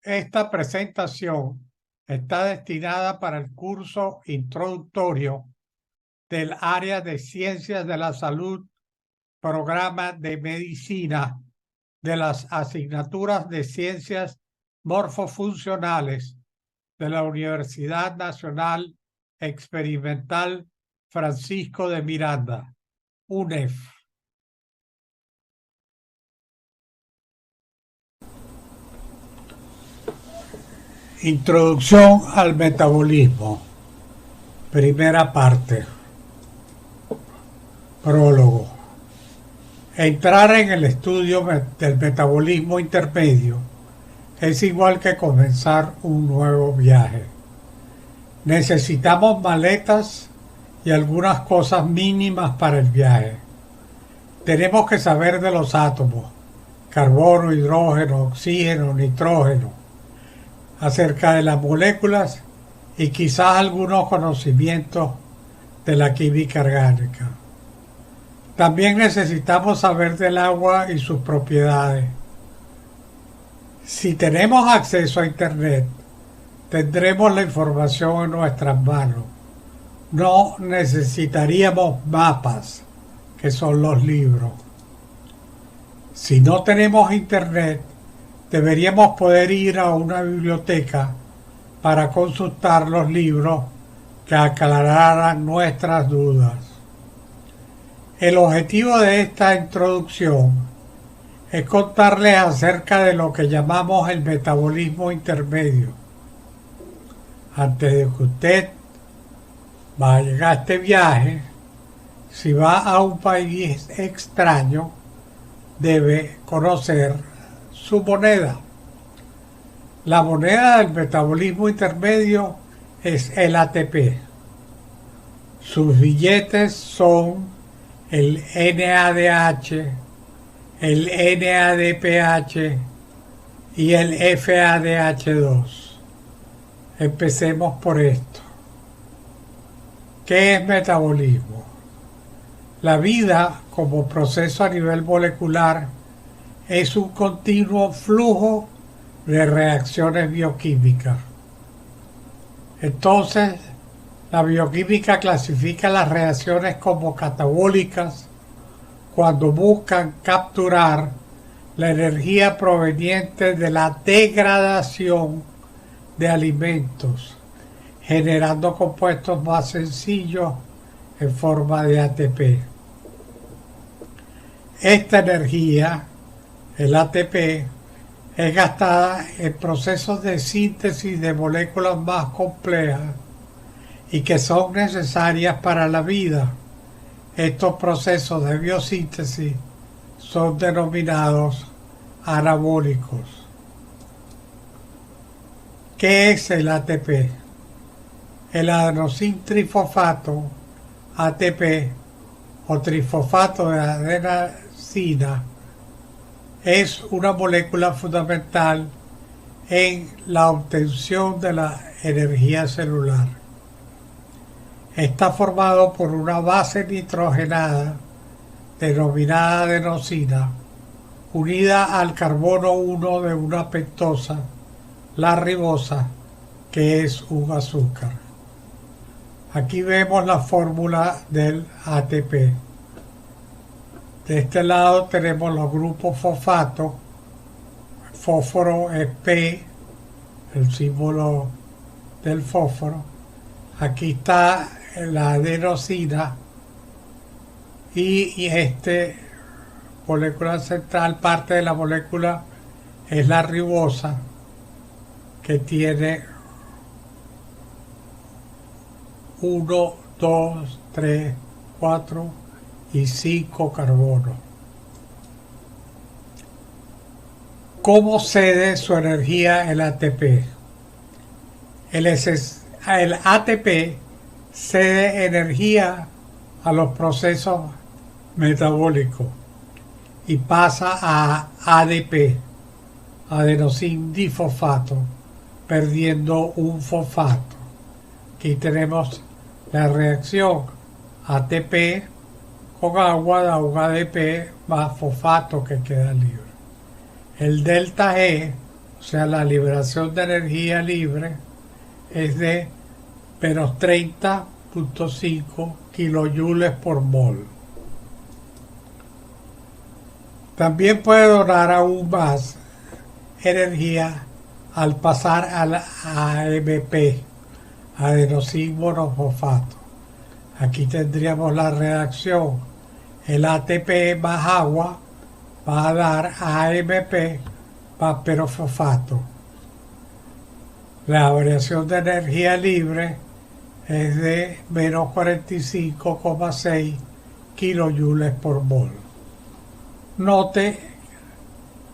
Esta presentación está destinada para el curso introductorio del área de Ciencias de la Salud, programa de Medicina de las asignaturas de Ciencias Morfofuncionales de la Universidad Nacional Experimental Francisco de Miranda, UNEF. Introducción al metabolismo. Primera parte. Prólogo. Entrar en el estudio del metabolismo intermedio es igual que comenzar un nuevo viaje. Necesitamos maletas y algunas cosas mínimas para el viaje. Tenemos que saber de los átomos, carbono, hidrógeno, oxígeno, nitrógeno, acerca de las moléculas y quizás algunos conocimientos de la química orgánica. También necesitamos saber del agua y sus propiedades. Si tenemos acceso a Internet, tendremos la información en nuestras manos. No necesitaríamos mapas, que son los libros. Si no tenemos Internet, deberíamos poder ir a una biblioteca para consultar los libros que aclararan nuestras dudas. El objetivo de esta introducción es contarles acerca de lo que llamamos el metabolismo intermedio. Antes de que usted vaya a este viaje, si va a un país extraño, debe conocer su moneda. La moneda del metabolismo intermedio es el ATP. Sus billetes son el NADH, el NADPH y el FADH2. Empecemos por esto. ¿Qué es metabolismo? La vida como proceso a nivel molecular es un continuo flujo de reacciones bioquímicas. Entonces, la bioquímica clasifica las reacciones como catabólicas cuando buscan capturar la energía proveniente de la degradación de alimentos, generando compuestos más sencillos en forma de ATP. Esta energía, el ATP, es gastada en procesos de síntesis de moléculas más complejas y que son necesarias para la vida. Estos procesos de biosíntesis son denominados anabólicos. ¿Qué es el ATP? El adenosintrifosfato, ATP, o trifosfato de adenosina, es una molécula fundamental en la obtención de la energía celular. Está formado por una base nitrogenada denominada adenosina, unida al carbono 1 de una pentosa, la ribosa, que es un azúcar. Aquí vemos la fórmula del ATP. De este lado tenemos los grupos fosfato. El fósforo es P, el símbolo del fósforo. Aquí está la adenosina y molécula central, parte de la molécula es la ribosa, que tiene 1, 2, 3, 4 y 5 carbonos. ¿Cómo cede su energía el ATP? El ATP cede energía a los procesos metabólicos y pasa a ADP, adenosindifosfato, perdiendo un fosfato. Aquí tenemos la reacción ATP con agua da un ADP más fosfato que queda libre. El delta E O sea, la liberación de energía libre es de menos 30,5 kilojoules por mol. También puede donar aún más energía al pasar al AMP, adenosín monofosfato. Aquí tendríamos la reacción. El ATP más agua va a dar AMP más perofosfato. La variación de energía libre es de menos 45,6 kilojoules por mol. Note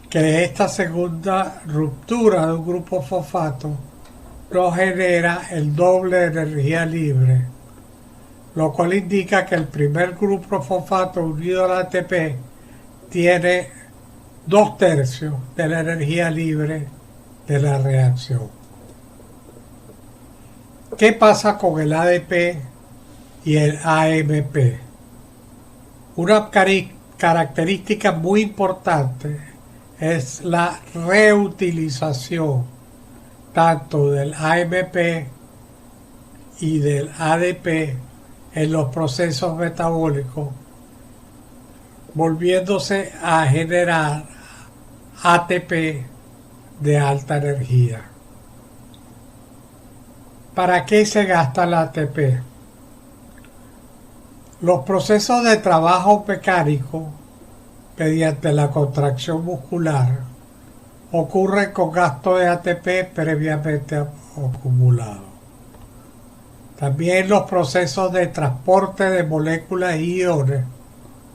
que esta segunda ruptura de un grupo fosfato no genera el doble de energía libre, lo cual indica que el primer grupo fosfato unido al ATP tiene 2/3 de la energía libre de la reacción. ¿Qué pasa con el ADP y el AMP? Una característica muy importante es la reutilización tanto del AMP y del ADP en los procesos metabólicos, volviéndose a generar ATP de alta energía. ¿Para qué se gasta el ATP? Los procesos de trabajo mecánico mediante la contracción muscular ocurren con gasto de ATP previamente acumulado. También los procesos de transporte de moléculas y iones,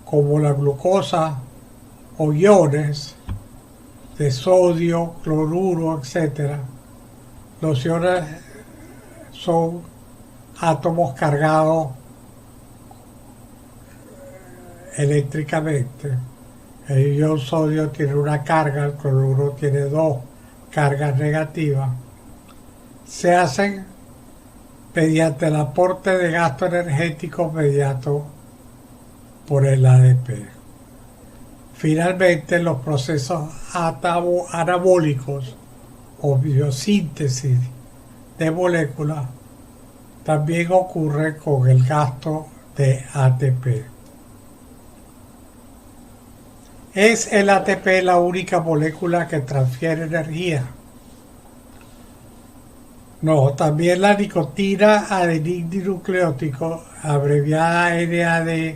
como la glucosa o iones de sodio, cloruro, etc. Los iones son átomos cargados eléctricamente. El ion sodio tiene una carga, el cloruro tiene 2 cargas negativas. Se hacen mediante el aporte de gasto energético mediado por el ADP. Finalmente, los procesos anabólicos o biosíntesis de moléculas también ocurren con el gasto de ATP. ¿Es el ATP la única molécula que transfiere energía? No, también la nicotina adenildinucleótico, abreviada NAD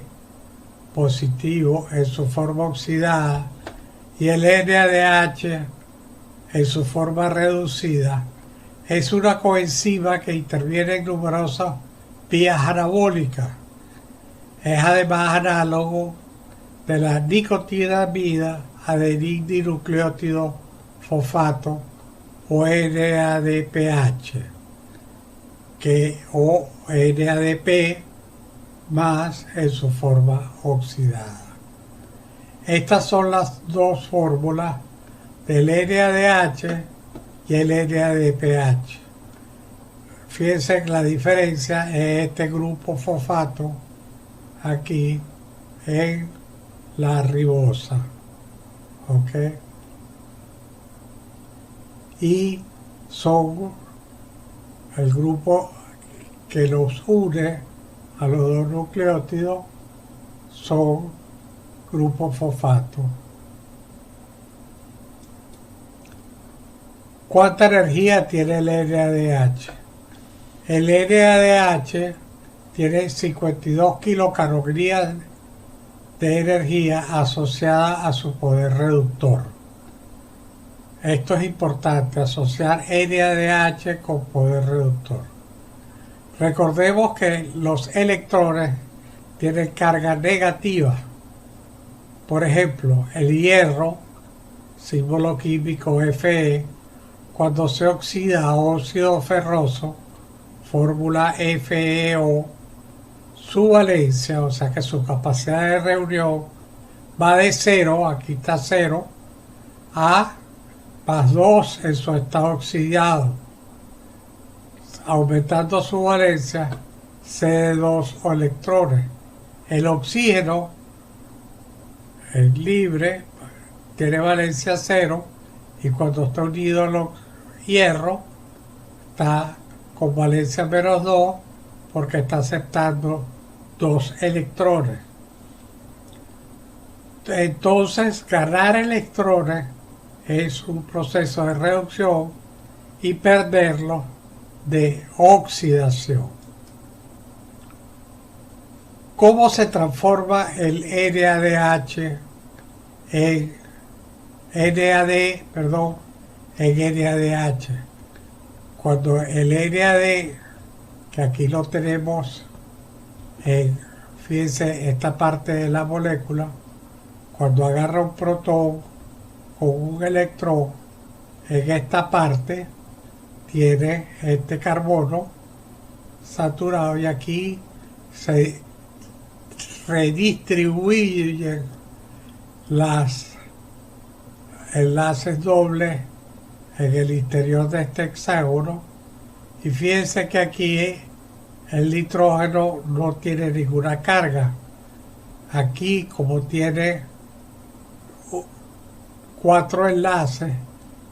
positivo en su forma oxidada, y el NADH en su forma reducida, es una coenzima que interviene en numerosas vías anabólicas. Es además análogo de la nicotinamida adenildinucleótido fosfato o NADPH o NADP más en su forma oxidada. Estas son las dos fórmulas del NADH y el NADPH. Fíjense en la diferencia en este grupo fosfato aquí en la ribosa, ¿ok? Y son el grupo que los une a los dos nucleótidos, son grupos fosfato. ¿Cuánta energía tiene el NADH? El NADH tiene 52 kilocalorías de energía asociada a su poder reductor. Esto es importante, asociar NADH con poder reductor. Recordemos que los electrones tienen carga negativa. Por ejemplo, el hierro, símbolo químico Fe, cuando se oxida a óxido ferroso, fórmula FeO, su valencia, o sea que su capacidad de reunión va de 0, aquí está 0, a más 2 en su estado oxidado, aumentando su valencia Cd2 o electrones. El oxígeno, el libre, tiene valencia 0 y cuando está unido al hierro está con valencia -2 porque está aceptando 2 electrones. Entonces ganar electrones es un proceso de reducción y perderlo de oxidación. ¿Cómo se transforma el NADH en NADH? Cuando el NAD, que aquí lo tenemos fíjense, esta parte de la molécula, cuando agarra un protón con un electrón, en esta parte tiene este carbono saturado y aquí se redistribuyen las enlaces dobles en el interior de este hexágono y fíjense que aquí el nitrógeno no tiene ninguna carga. Aquí, como tiene 4 enlaces,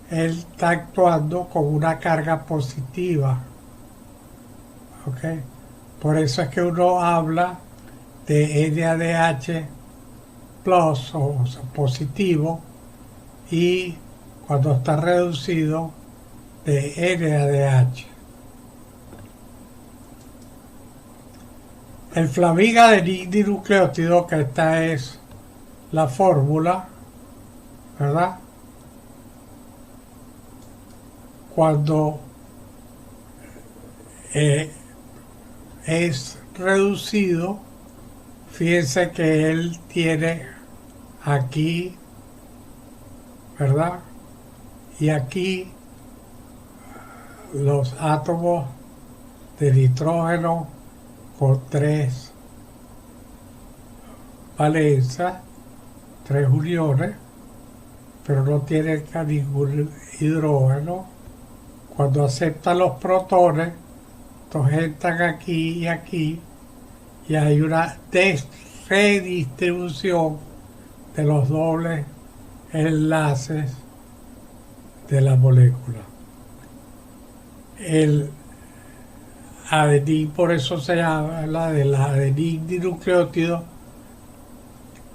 él está actuando con una carga positiva. ¿Okay? Por eso es que uno habla de NADH plus o sea, positivo, y cuando está reducido de NADH. El flamígadinucleótido, que esta es la fórmula, ¿verdad? Cuando es reducido, fíjense que él tiene aquí, ¿verdad? Y aquí los átomos de nitrógeno con 3 valencias, 3 uniones, pero no tiene ningún hidrógeno. Cuando aceptan los protones, entonces entran aquí y aquí, y hay una redistribución de los dobles enlaces de la molécula. El adenín, por eso se habla del adenín dinucleótido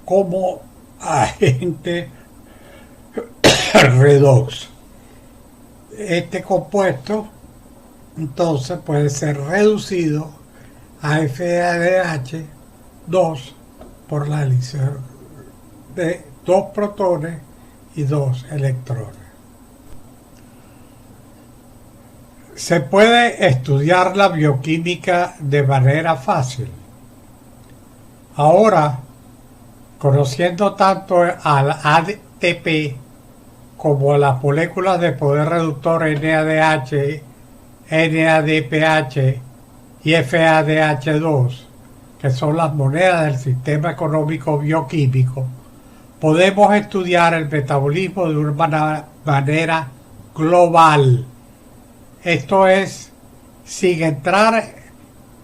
como agente redox. Este compuesto entonces puede ser reducido a FADH2 por la adición de 2 protones y 2 electrones. Se puede estudiar la bioquímica de manera fácil. Ahora, conociendo tanto al ATP como a las moléculas de poder reductor NADH, NADPH y FADH2, que son las monedas del sistema económico bioquímico, podemos estudiar el metabolismo de una manera global. Esto es, sin entrar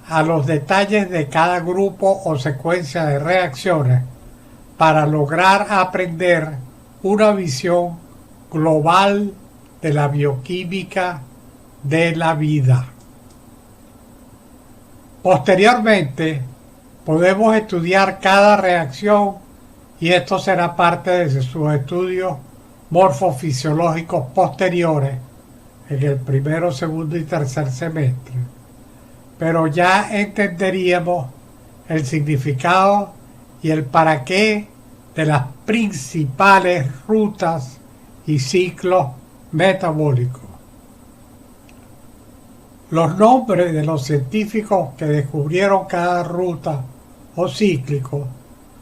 a los detalles de cada grupo o secuencia de reacciones, para lograr aprender una visión global de la bioquímica de la vida. Posteriormente, podemos estudiar cada reacción y esto será parte de sus estudios morfofisiológicos posteriores en el primero, segundo y tercer semestre. Pero ya entenderíamos el significado y el para qué de las principales rutas y ciclos metabólicos. Los nombres de los científicos que descubrieron cada ruta o cíclico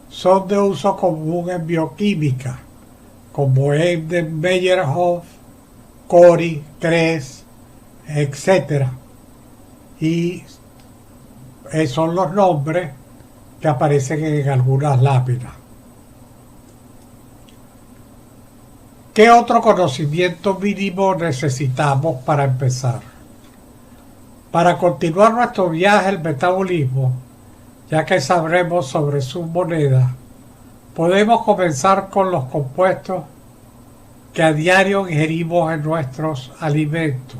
son de uso común en bioquímica, como Emden, Meyerhoff, Cori, Kress, etc. Y son los nombres que aparecen en algunas láminas. ¿Qué otro conocimiento mínimo necesitamos para empezar? Para continuar nuestro viaje al metabolismo, ya que sabremos sobre sus monedas, podemos comenzar con los compuestos que a diario ingerimos en nuestros alimentos,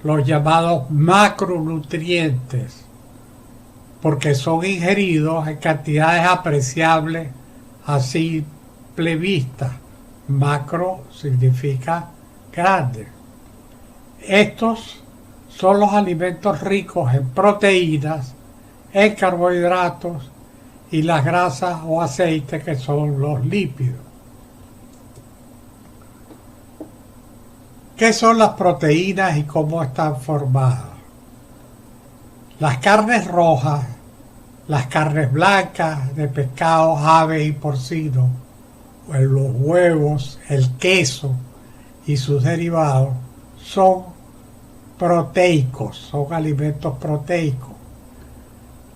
los llamados macronutrientes, porque son ingeridos en cantidades apreciables a simple vista. Macro significa grande. Estos son los alimentos ricos en proteínas, en carbohidratos y las grasas o aceites, que son los lípidos. ¿Qué son las proteínas y cómo están formadas? Las carnes rojas, las carnes blancas de pescados, aves y porcinos, los huevos, el queso y sus derivados son proteicos, son alimentos proteicos.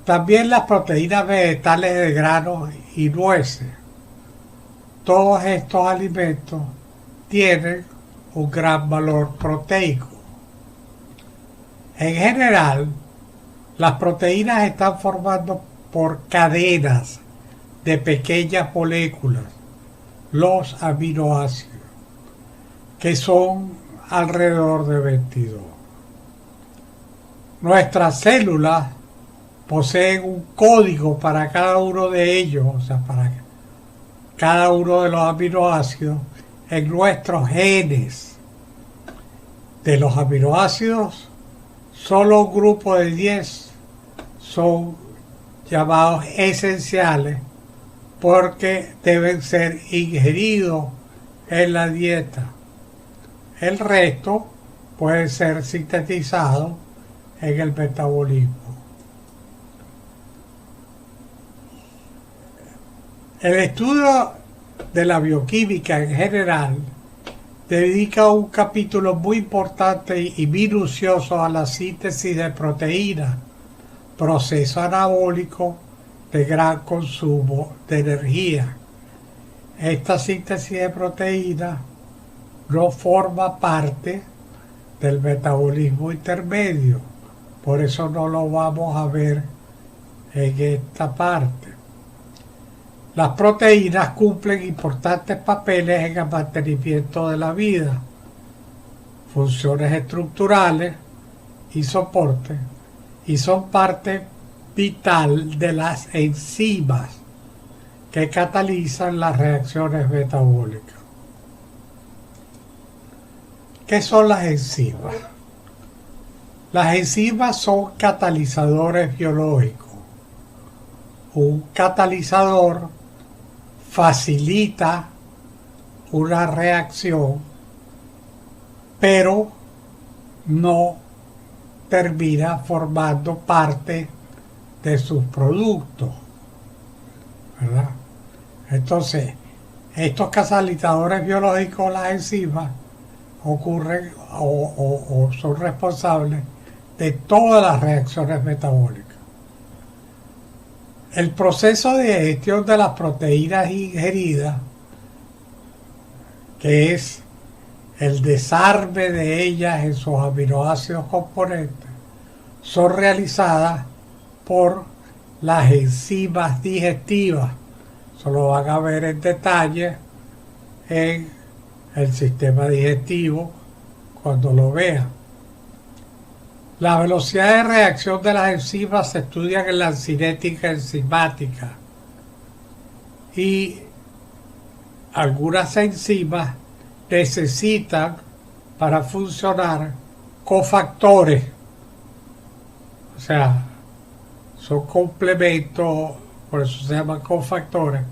También las proteínas vegetales de granos y nueces. Todos estos alimentos tienen un gran valor proteico. En general, las proteínas están formadas por cadenas de pequeñas moléculas, los aminoácidos, que son alrededor de 22. Nuestras células poseen un código para cada uno de ellos, o sea, para cada uno de los aminoácidos en nuestros genes. De los aminoácidos, solo un grupo de 10 son llamados esenciales porque deben ser ingeridos en la dieta. El resto puede ser sintetizado en el metabolismo. El estudio de la bioquímica en general dedica un capítulo muy importante y minucioso a la síntesis de proteínas, proceso anabólico de gran consumo de energía. Esta síntesis de proteínas no forma parte del metabolismo intermedio, por eso no lo vamos a ver en esta parte. Las proteínas cumplen importantes papeles en el mantenimiento de la vida, funciones estructurales y soporte, y son parte vital de las enzimas que catalizan las reacciones metabólicas. ¿Qué son las enzimas? Las enzimas son catalizadores biológicos. Un catalizador facilita una reacción, pero no termina formando parte de sus productos, ¿verdad? Entonces, estos catalizadores biológicos, las enzimas, ocurren o son responsables de todas las reacciones metabólicas. El proceso de digestión de las proteínas ingeridas, que es el desarme de ellas en sus aminoácidos componentes, son realizadas por las enzimas digestivas. Eso lo van a ver en detalle en el sistema digestivo cuando lo vean. La velocidad de reacción de las enzimas se estudia en la cinética enzimática, y algunas enzimas necesitan para funcionar cofactores, o sea, son complementos, por eso se llaman cofactores,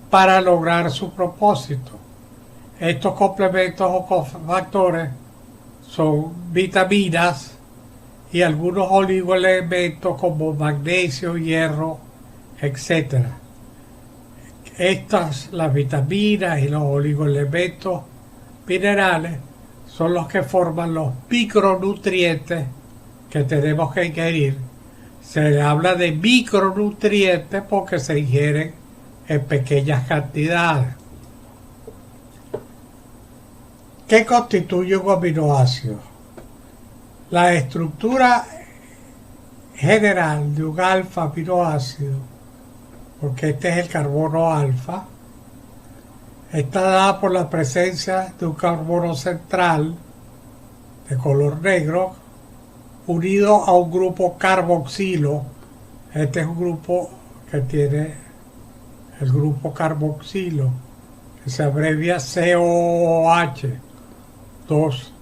para lograr su propósito. Estos complementos o cofactores son vitaminas y algunos oligoelementos como magnesio, hierro, etc. Las vitaminas y los oligoelementos minerales son los que forman los micronutrientes que tenemos que ingerir. Se le habla de micronutrientes porque se ingieren en pequeñas cantidades. ¿Qué constituye un aminoácido? La estructura general de un alfa aminoácido, porque este es el carbono alfa, Está dada por la presencia de un carbono central de color negro unido a un grupo carboxilo. Este es un grupo que tiene el grupo carboxilo, que se abrevia COOH, dos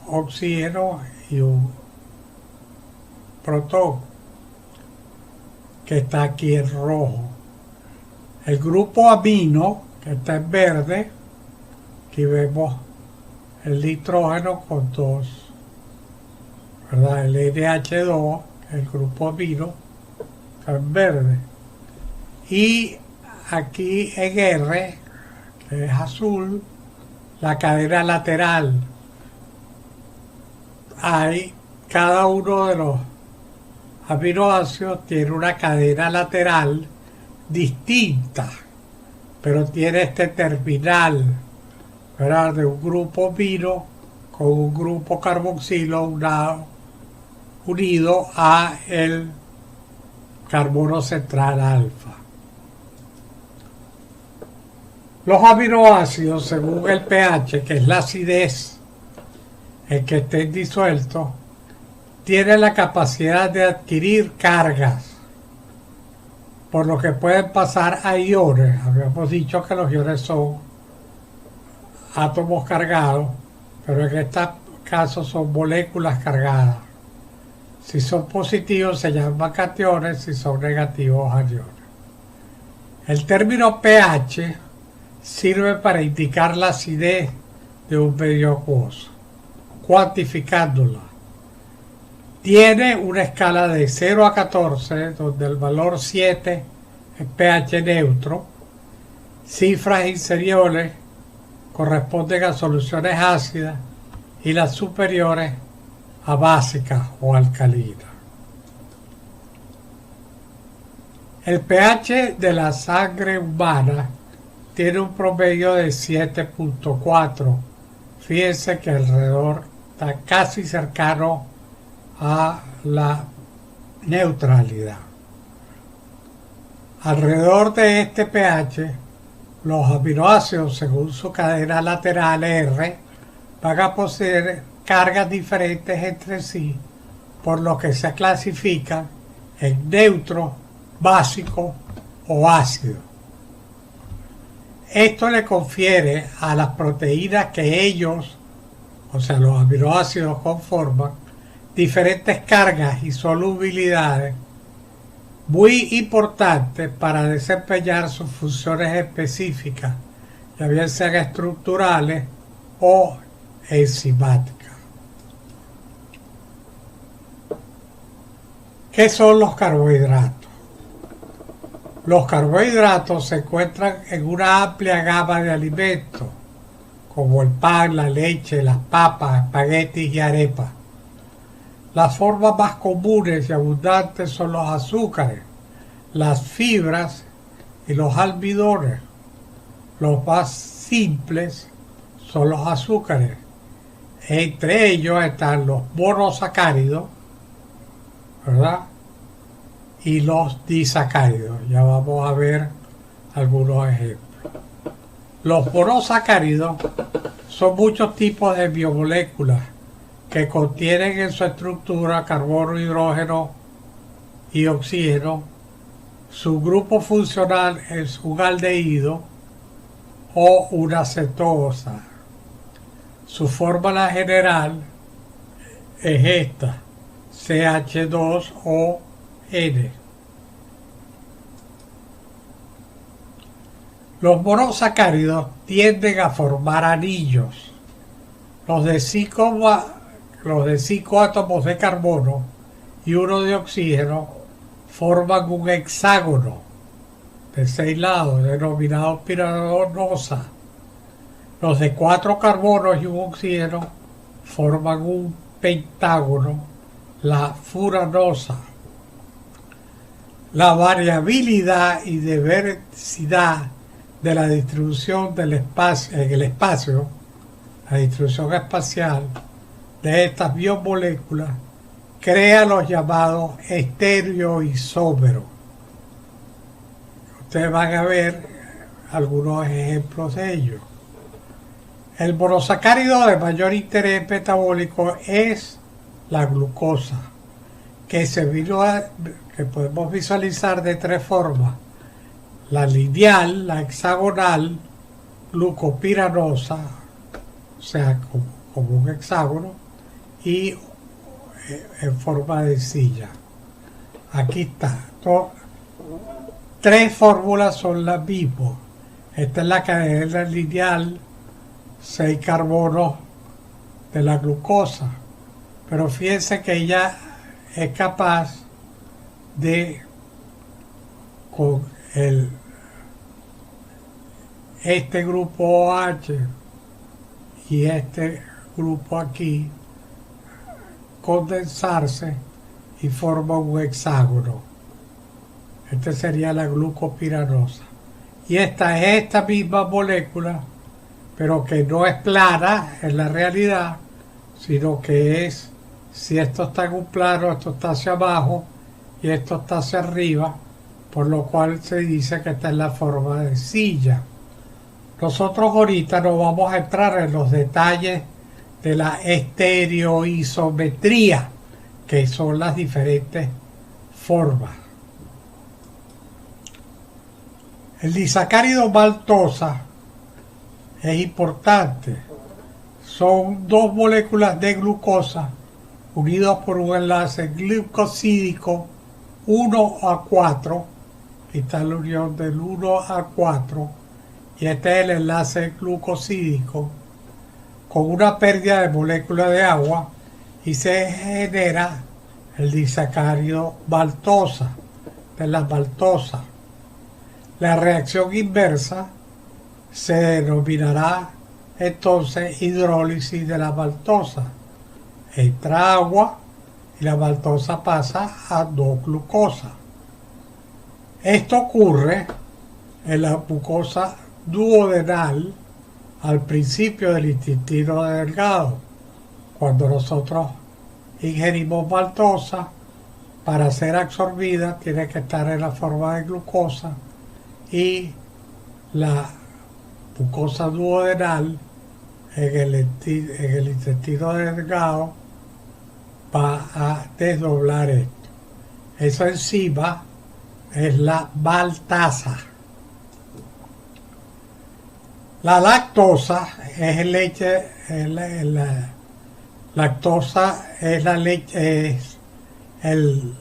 oxígenos y un protón, que está aquí en rojo. El grupo amino, que está en verde, aquí vemos el nitrógeno con dos, ¿verdad? El NH2, el grupo amino, está en verde. Y aquí en R, que es azul, la cadena lateral. Hay cada uno de los aminoácidos tiene una cadena lateral distinta, pero tiene este terminal, ¿verdad?, de un grupo amino con un grupo carboxilo unido a el carbono central alfa. Los aminoácidos, según el pH, que es la acidez en que estén disueltos, tienen la capacidad de adquirir cargas, por lo que pueden pasar a iones. Habíamos dicho que los iones son átomos cargados, pero en este caso son moléculas cargadas. Si son positivos se llaman cationes, si son negativos aniones. El término pH sirve para indicar la acidez de un medio acuoso, cuantificándola. Tiene una escala de 0 a 14, donde el valor 7 es pH neutro. Cifras inferiores corresponden a soluciones ácidas y las superiores a básicas o alcalinas. El pH de la sangre humana tiene un promedio de 7.4. Fíjense que alrededor está casi cercano a la neutralidad. Alrededor de este pH, los aminoácidos, según su cadena lateral R, van a poseer cargas diferentes entre sí, por lo que se clasifican en neutro, básico o ácido. Esto le confiere a las proteínas que ellos, o sea, los aminoácidos, conforman, diferentes cargas y solubilidades muy importantes para desempeñar sus funciones específicas, ya bien sean estructurales o enzimáticas. ¿Qué son los carbohidratos? Los carbohidratos se encuentran en una amplia gama de alimentos, como el pan, la leche, las papas, espaguetis y arepas. Las formas más comunes y abundantes son los azúcares, las fibras y los almidones. Los más simples son los azúcares. Entre ellos están los monosacáridos, ¿verdad?, y los disacáridos. Ya vamos a ver algunos ejemplos. Los monosacáridos son muchos tipos de biomoléculas que contienen en su estructura carbono, hidrógeno y oxígeno. Su grupo funcional es un aldehído o una cetosa. Su fórmula general es esta, CH2ON. Los monosacáridos tienden a formar anillos. Los de 5 átomos de carbono y uno de oxígeno forman un hexágono de 6 lados, denominado piranosa. Los de 4 carbonos y un oxígeno forman un pentágono, la furanosa. La variabilidad y diversidad de la distribución del espacio, en el espacio, la distribución espacial de estas biomoléculas, crea los llamados estereoisómeros. Ustedes van a ver algunos ejemplos de ello. El monosacárido de mayor interés metabólico es la glucosa, que podemos visualizar de tres formas: la lineal, la hexagonal, glucopiranosa, o sea, como un hexágono, y en forma de silla. Aquí está. Tres fórmulas son las mismas. Esta es la cadena lineal, 6 carbonos de la glucosa. Pero fíjense que ella es capaz de, con este grupo OH y este grupo aquí, condensarse y forma un hexágono. Este sería la glucopiranosa. Y esta es esta misma molécula, pero que no es plana en la realidad, sino que es, si esto está en un plano, esto está hacia abajo y esto está hacia arriba, por lo cual se dice que esta es la forma de silla. Nosotros ahorita no vamos a entrar en los detalles de la estereoisometría, que son las diferentes formas. El disacárido maltosa es importante. Son dos moléculas de glucosa unidas por un enlace glucosídico 1A4. Aquí está la unión del 1A4 y este es el enlace glucosídico, con una pérdida de moléculas de agua, y se genera el disacárido maltosa, de la maltosa. La reacción inversa se denominará entonces hidrólisis de la maltosa. Entra agua y la maltosa pasa a 2-glucosa. Esto ocurre en la mucosa duodenal al principio del intestino delgado. Cuando nosotros ingerimos maltosa, para ser absorbida tiene que estar en la forma de glucosa, y la mucosa duodenal en el intestino delgado va a desdoblar esto. Esa enzima es la maltasa. La lactosa es leche, lactosa es la leche, es el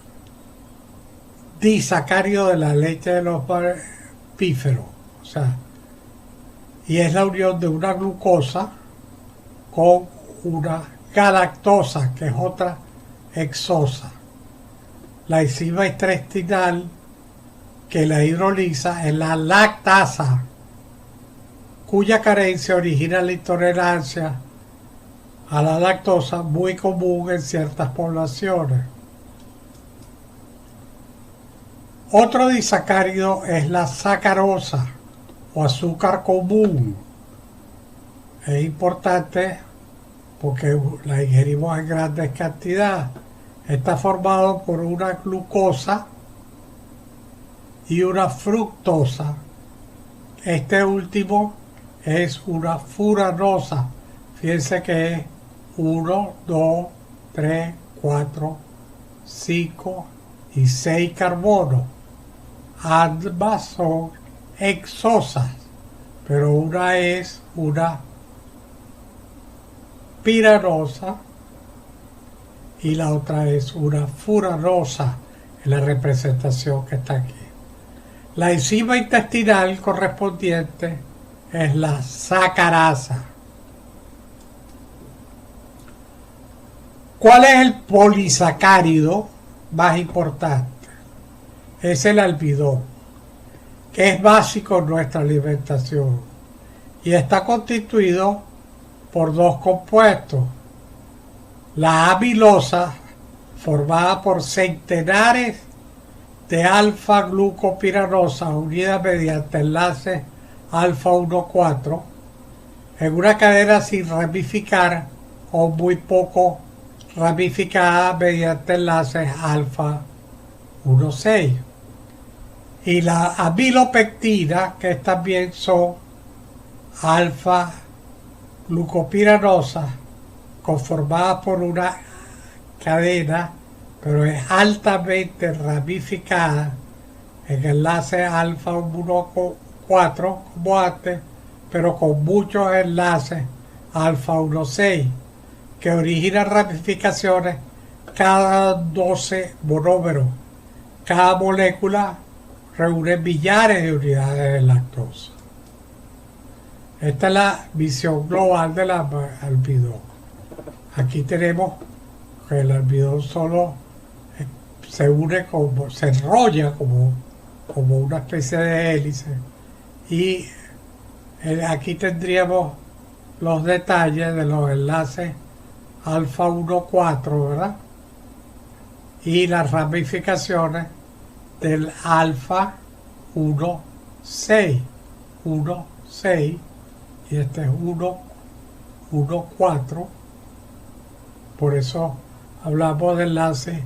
disacárido de la leche de los mamíferos, o sea, y es la unión de una glucosa con una galactosa, que es otra hexosa. La enzima intestinal que la hidroliza es la lactasa, cuya carencia origina la intolerancia a la lactosa, muy común en ciertas poblaciones. Otro disacárido es la sacarosa o azúcar común. Es importante porque la ingerimos en grandes cantidades. Está formado por una glucosa y una fructosa. Este último es una furanosa. Fíjense que es 1, 2, 3, 4, 5 y 6 carbonos. Ambas son hexosas, pero una es una piranosa y la otra es una furanosa, en la representación que está aquí. La enzima intestinal correspondiente es la sacarasa. ¿Cuál es el polisacárido más importante? Es el almidón, que es básico en nuestra alimentación y está constituido por dos compuestos: la amilosa, formada por centenares de alfa-glucopiranosa unidas mediante enlaces alfa-1,4 en una cadena sin ramificar o muy poco ramificada mediante enlaces alfa-1,6. Y la amilopectina, que también son alfa glucopiranosa, conformada por una cadena, pero es altamente ramificada en enlaces alfa 1,4 como antes, pero con muchos enlaces alfa 1,6 que originan ramificaciones cada 12 monómeros. Cada molécula reúne millares de unidades de lactosa. Esta es la visión global del almidón. Aquí tenemos que el almidón solo se une como, se enrolla como una especie de hélice. Y aquí tendríamos los detalles de los enlaces alfa 1,4, ¿verdad? Y las ramificaciones del alfa 1,6, 1,6, y este es 1,4. Por eso hablamos de enlace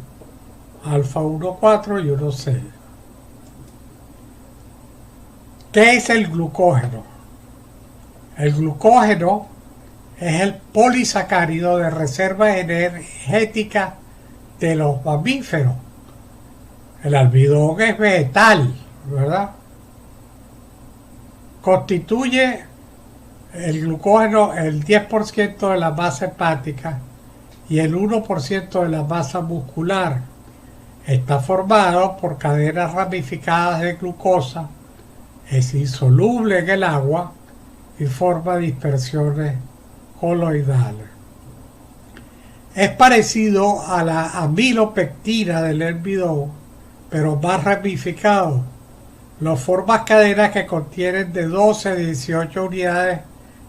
alfa 1,4 y 1,6. ¿Qué es el glucógeno? El glucógeno es el polisacárido de reserva energética de los mamíferos. El almidón es vegetal, ¿verdad? Constituye el glucógeno el 10% de la masa hepática y el 1% de la masa muscular. Está formado por cadenas ramificadas de glucosa, es insoluble en el agua y forma dispersiones coloidales. Es parecido a la amilopectina del almidón, pero más ramificado. Lo forman cadenas que contienen de 12 a 18 unidades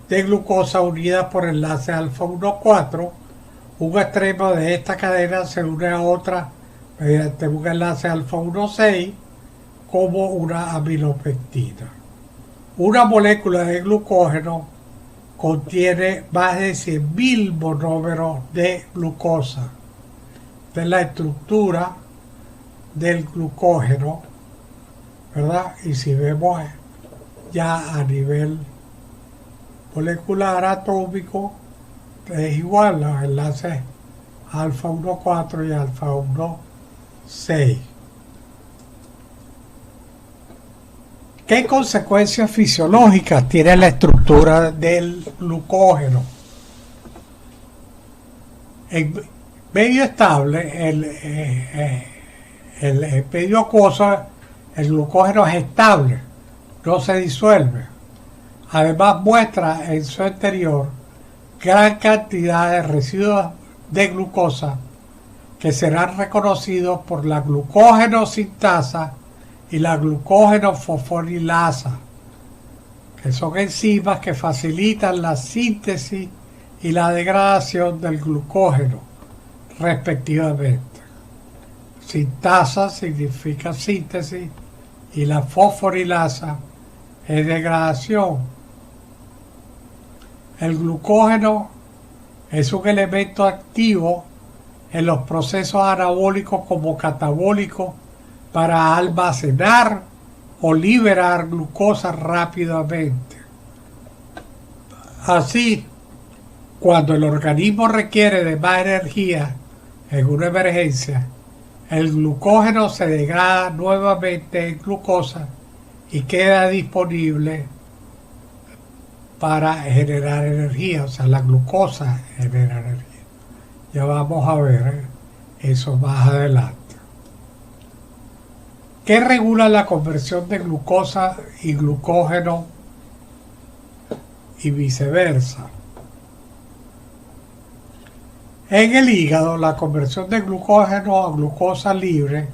de glucosa unidas por enlace alfa 1,4. Un extremo de esta cadena se une a otra mediante un enlace alfa 1,6 como una amilopectina. Una molécula de glucógeno contiene más de 100.000 monómeros de glucosa. Esta es la estructura del glucógeno, ¿verdad? Y si vemos ya a nivel molecular atómico, es igual los enlaces alfa 1,4 y alfa 1,6. ¿Qué consecuencias fisiológicas tiene la estructura del glucógeno? En medio estable, el medio acuoso, el glucógeno es estable, no se disuelve. Además muestra en su interior gran cantidad de residuos de glucosa que serán reconocidos por la glucógeno sintasa y la glucógeno fosforilasa, que son enzimas que facilitan la síntesis y la degradación del glucógeno, respectivamente. Sintasa significa síntesis y la fosforilasa es degradación. El glucógeno es un elemento activo en los procesos anabólicos como catabólicos para almacenar o liberar glucosa rápidamente. Así, cuando el organismo requiere de más energía en una emergencia, el glucógeno se degrada nuevamente en glucosa y queda disponible para generar energía, o sea, la glucosa genera energía. Ya vamos a ver eso más adelante. ¿Qué regula la conversión de glucosa y glucógeno y viceversa? En el hígado, la conversión de glucógeno a glucosa libre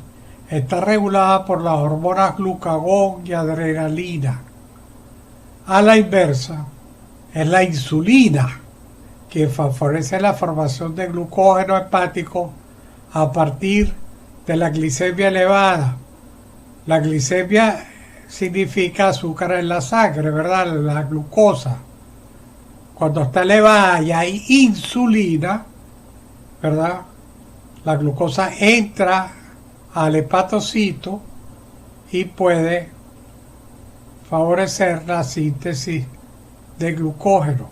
está regulada por las hormonas glucagón y adrenalina. A la inversa, es la insulina que favorece la formación de glucógeno hepático a partir de la glicemia elevada. La glicemia significa azúcar en la sangre, ¿verdad? La glucosa. Cuando está elevada y hay insulina, ¿verdad? La glucosa entra al hepatocito y puede favorecer la síntesis de glucógeno.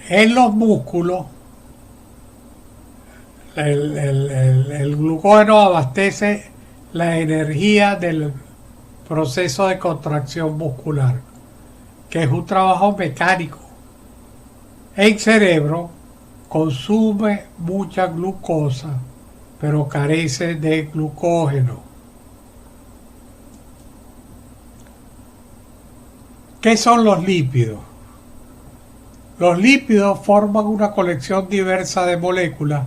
En los músculos, el glucógeno abastece la energía del proceso de contracción muscular, que es un trabajo mecánico. El cerebro consume mucha glucosa, pero carece de glucógeno. ¿Qué son los lípidos? Los lípidos forman una colección diversa de moléculas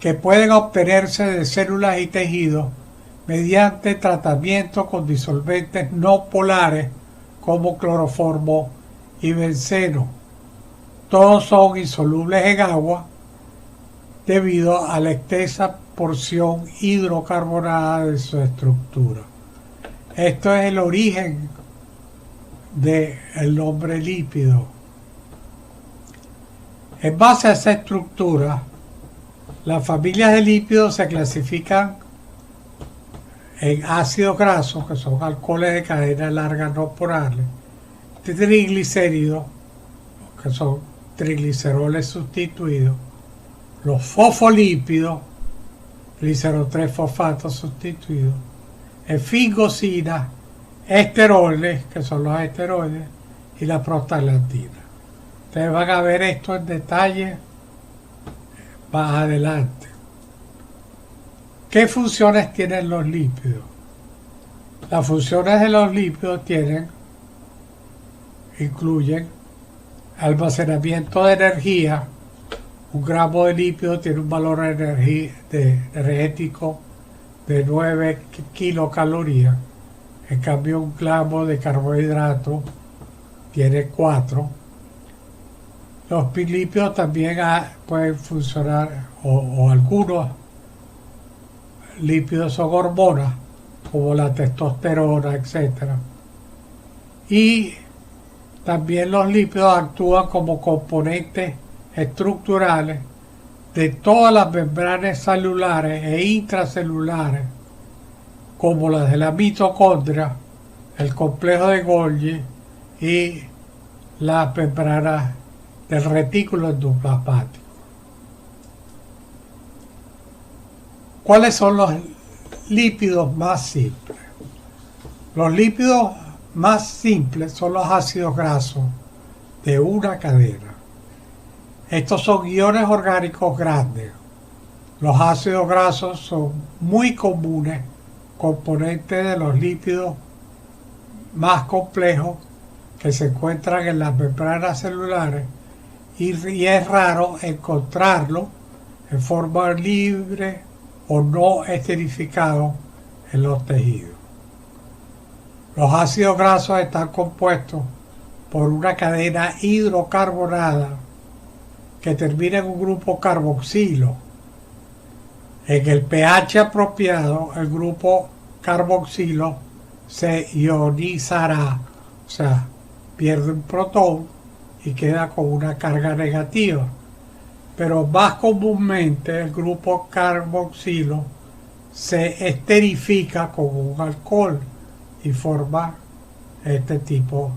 que pueden obtenerse de células y tejidos mediante tratamiento con disolventes no polares como cloroformo y benceno. Todos son insolubles en agua debido a la extensa porción hidrocarbonada de su estructura. Esto es el origen del nombre lípido. En base a esa estructura, las familias de lípidos se clasifican en ácidos grasos, que son alcoholes de cadena larga no polares, triglicéridos, que son trigliceroles sustituidos, los fosfolípidos, glicerol 3-fosfato sustituido, esfingocinas, esteroles, que son los esteroides, y la prostaglandina. Ustedes van a ver esto en detalle más adelante. ¿Qué funciones tienen los lípidos? Las funciones de los lípidos incluyen almacenamiento de energía. Un gramo de lípido tiene un valor energético de 9 kilocalorías. En cambio, un gramo de carbohidrato tiene 4. Los lípidos también pueden funcionar, o algunos lípidos son hormonas, como la testosterona, etc. Y también los lípidos actúan como componentes estructurales de todas las membranas celulares e intracelulares, como las de la mitocondria, el complejo de Golgi y las membranas del retículo endoplasmático. ¿Cuáles son los lípidos más simples? Los lípidos más simples son los ácidos grasos de una cadena. Estos son iones orgánicos grandes. Los ácidos grasos son muy comunes, componentes de los lípidos más complejos que se encuentran en las membranas celulares, y es raro encontrarlo en forma libre o no esterificado en los tejidos. Los ácidos grasos están compuestos por una cadena hidrocarbonada que termina en un grupo carboxilo. En el pH apropiado, el grupo carboxilo se ionizará, o sea, pierde un protón y queda con una carga negativa. Pero más comúnmente el grupo carboxilo se esterifica con un alcohol y forma este tipo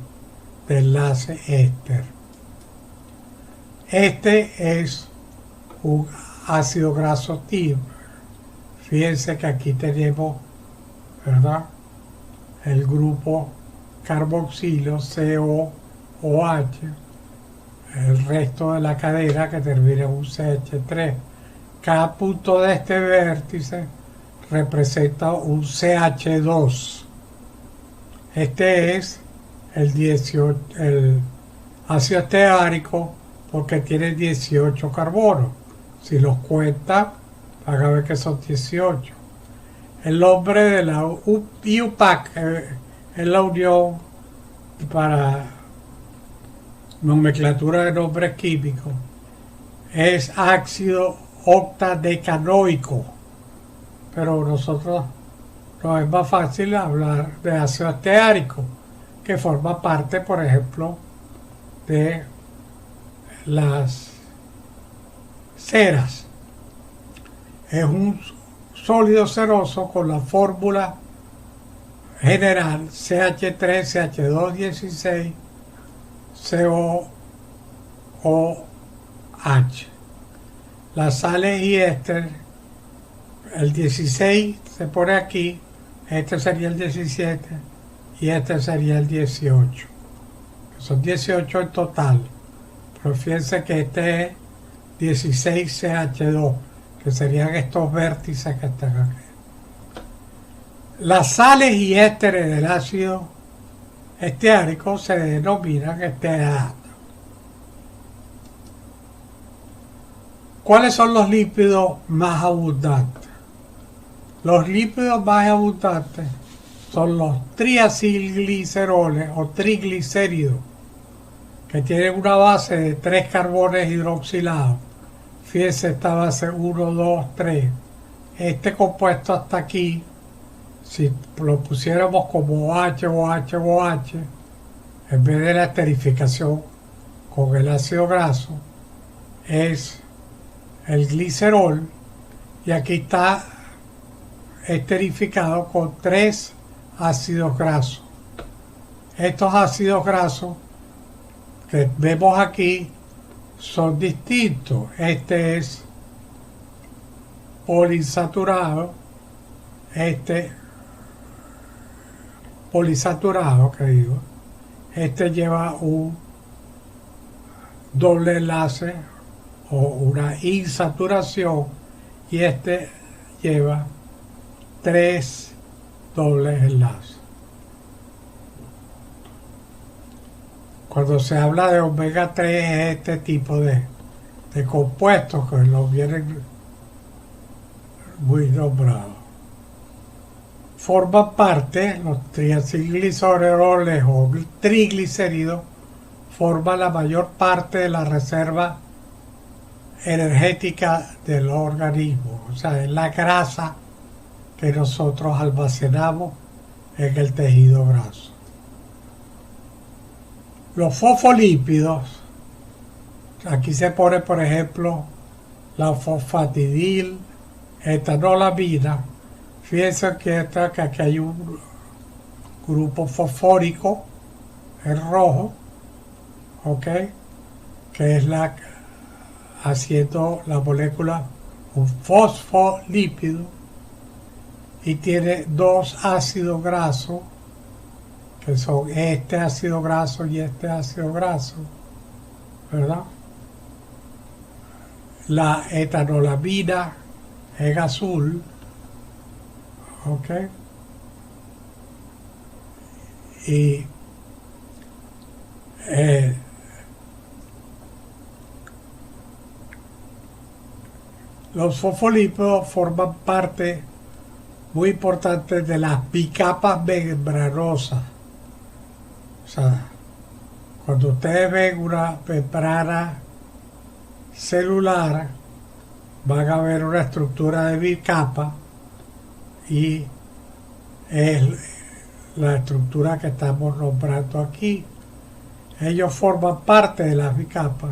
de enlace éster. Este es un ácido graso tipo. Fíjense que aquí tenemos, ¿verdad?, el grupo carboxilo COOH, el resto de la cadena que termina en un CH3. Cada punto de este vértice representa un CH2. Este es el ácido esteárico porque tiene 18 carbonos. Si los cuenta, van a ver que son 18. El nombre de la IUPAC es la unión para nomenclatura de nombres químicos. Es ácido octadecanoico, pero nosotros nos es más fácil hablar de ácido esteárico, que forma parte, por ejemplo, de las ceras. Es un sólido ceroso con la fórmula general CH3, CH2, 16, COOH. Las sales y éster, el 16 se pone aquí, este sería el 17 y este sería el 18. Son 18 en total, pero fíjense que este es 16CH2, que serían estos vértices que están aquí. Las sales y ésteres del ácido esteárico se denominan esteatos. ¿Cuáles son los lípidos más abundantes? Los lípidos más abundantes son los triacilgliceroles o triglicéridos, que tienen una base de 3 carbones hidroxilados. Fíjense esta base 1, 2, 3. Este compuesto hasta aquí, si lo pusiéramos como OH, en vez de la esterificación con el ácido graso, es el glicerol, y aquí está esterificado con 3 ácidos grasos. Estos ácidos grasos que vemos aquí son distintos. Este es poliinsaturado, este lleva un doble enlace o una insaturación, y este lleva 3 dobles enlaces. Cuando se habla de omega 3 es este tipo de compuestos que los vienen muy nombrados. Forman parte, los triacilgliceroles o triglicéridos, forman la mayor parte de la reserva energética del organismo, o sea, es la grasa que nosotros almacenamos en el tejido graso. Los fosfolípidos, aquí se pone por ejemplo la fosfatidil etanolamina. Fíjense que aquí hay un grupo fosfórico en rojo, ¿ok? Que es haciendo la molécula un fosfolípido, y tiene 2 ácidos grasos, que son este ácido graso y este ácido graso, ¿verdad? La etanolamina en azul, ¿ok? Y los fosfolípidos forman parte muy importante de las bicapas membranosas. O sea, cuando ustedes ven una membrana celular, van a ver una estructura de bicapa, y es la estructura que estamos nombrando aquí. Ellos forman parte de las bicapas,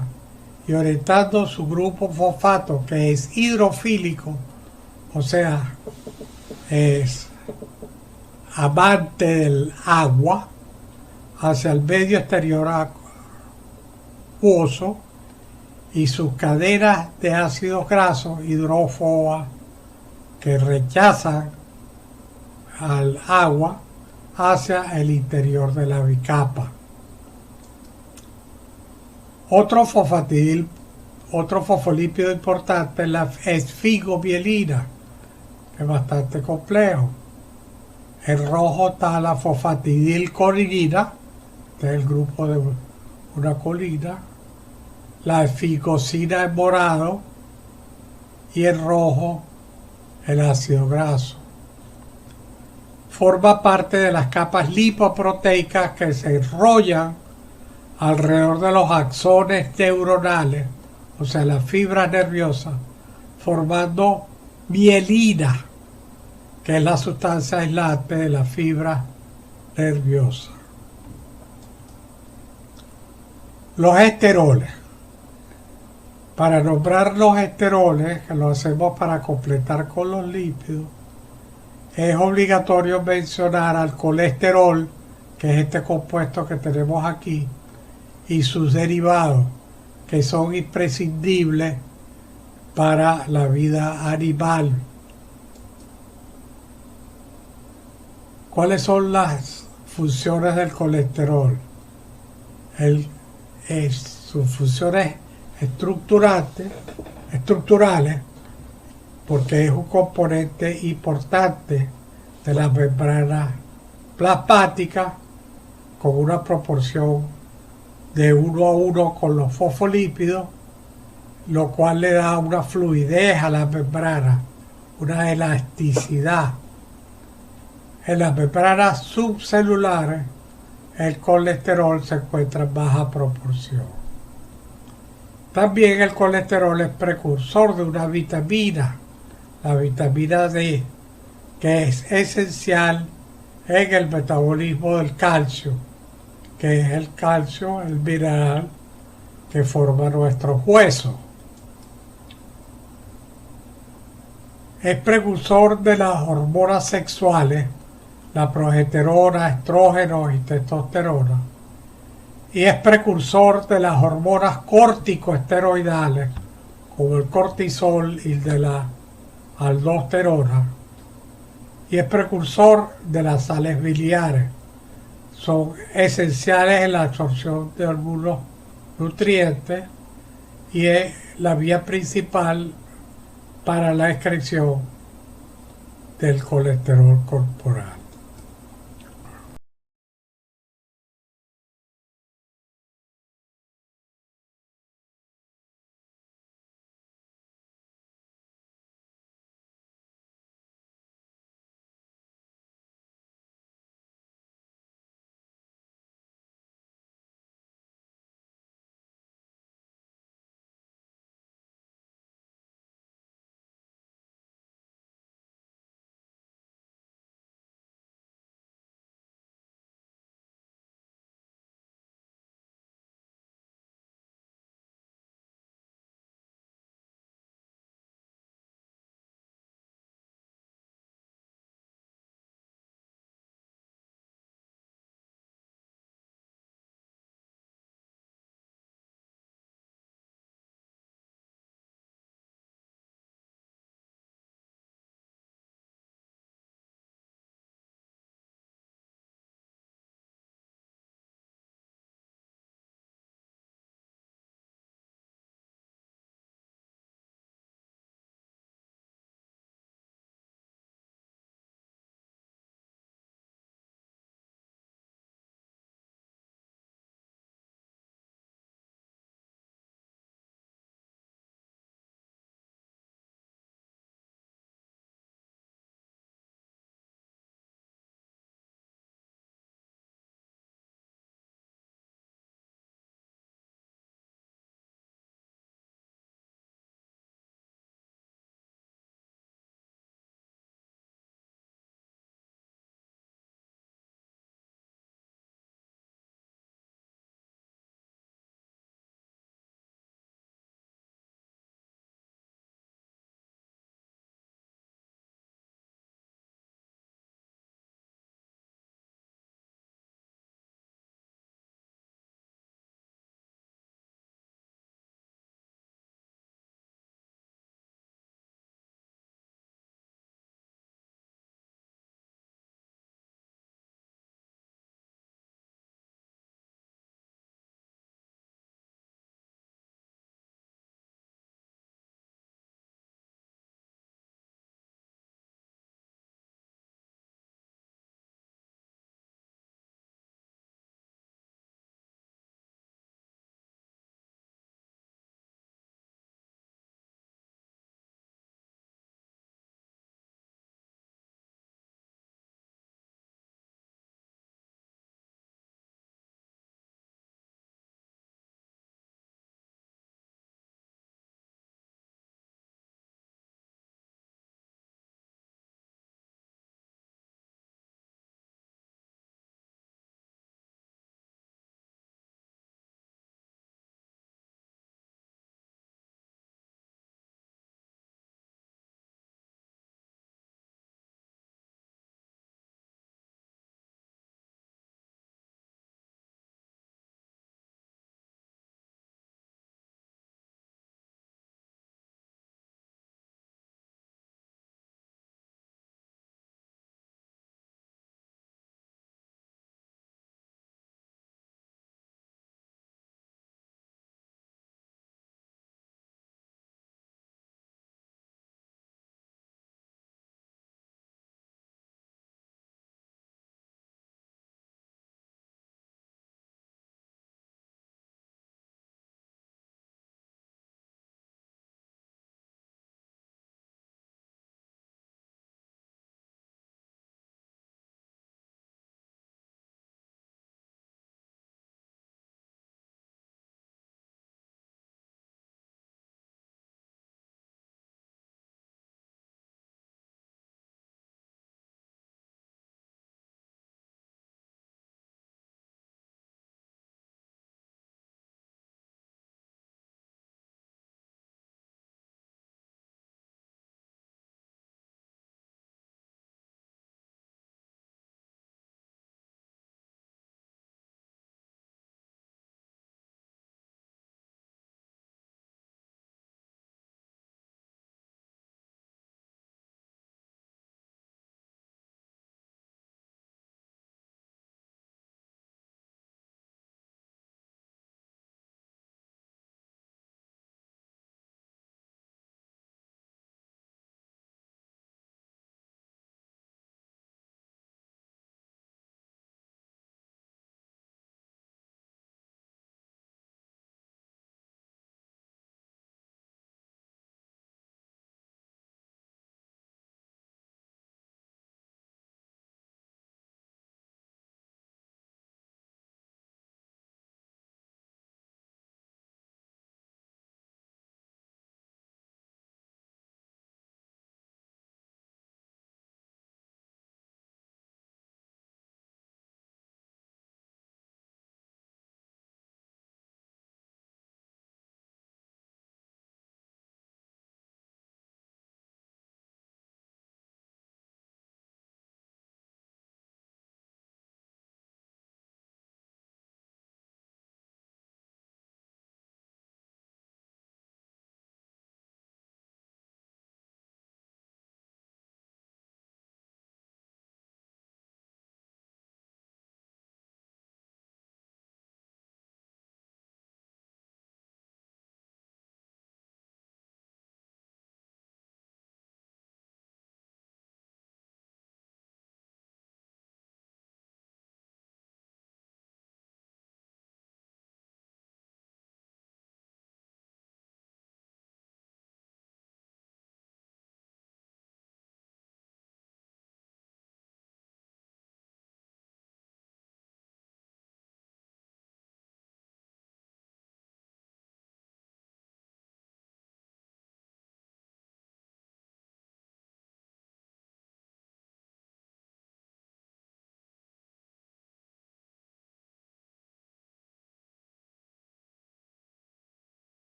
y orientando su grupo fosfato, que es hidrofílico, o sea, es amante del agua, hacia el medio exterior acuoso, y sus cadenas de ácidos grasos hidrófobas que rechazan al agua hacia el interior de la bicapa. Otro fosfolípido importante es la esfigomielina, que es bastante complejo. En rojo está la fosfatidilcolinina, que es el grupo de una colina. La esfigosina en morado, y en rojo el ácido graso. Forma parte de las capas lipoproteicas que se enrollan alrededor de los axones neuronales, o sea, las fibras nerviosas, formando mielina, que es la sustancia aislante de la fibra nerviosa. Los esteroles. Para nombrar los esteroles, que lo hacemos para completar con los lípidos, es obligatorio mencionar al colesterol, que es este compuesto que tenemos aquí, y sus derivados, que son imprescindibles para la vida animal. ¿Cuáles son las funciones del colesterol? Sus funciones estructurales, porque es un componente importante de la membrana plasmática, con una proporción de 1:1 con los fosfolípidos, lo cual le da una fluidez a la membrana, una elasticidad. En las membranas subcelulares, el colesterol se encuentra en baja proporción. También el colesterol es precursor de una vitamina, la vitamina D, que es esencial en el metabolismo del calcio, que es el calcio, el mineral que forma nuestros huesos. Es precursor de las hormonas sexuales, la progesterona, estrógenos y testosterona, y es precursor de las hormonas corticoesteroidales, como el cortisol y de la aldosterona, y es precursor de las sales biliares. Son esenciales en la absorción de algunos nutrientes y es la vía principal para la excreción del colesterol corporal.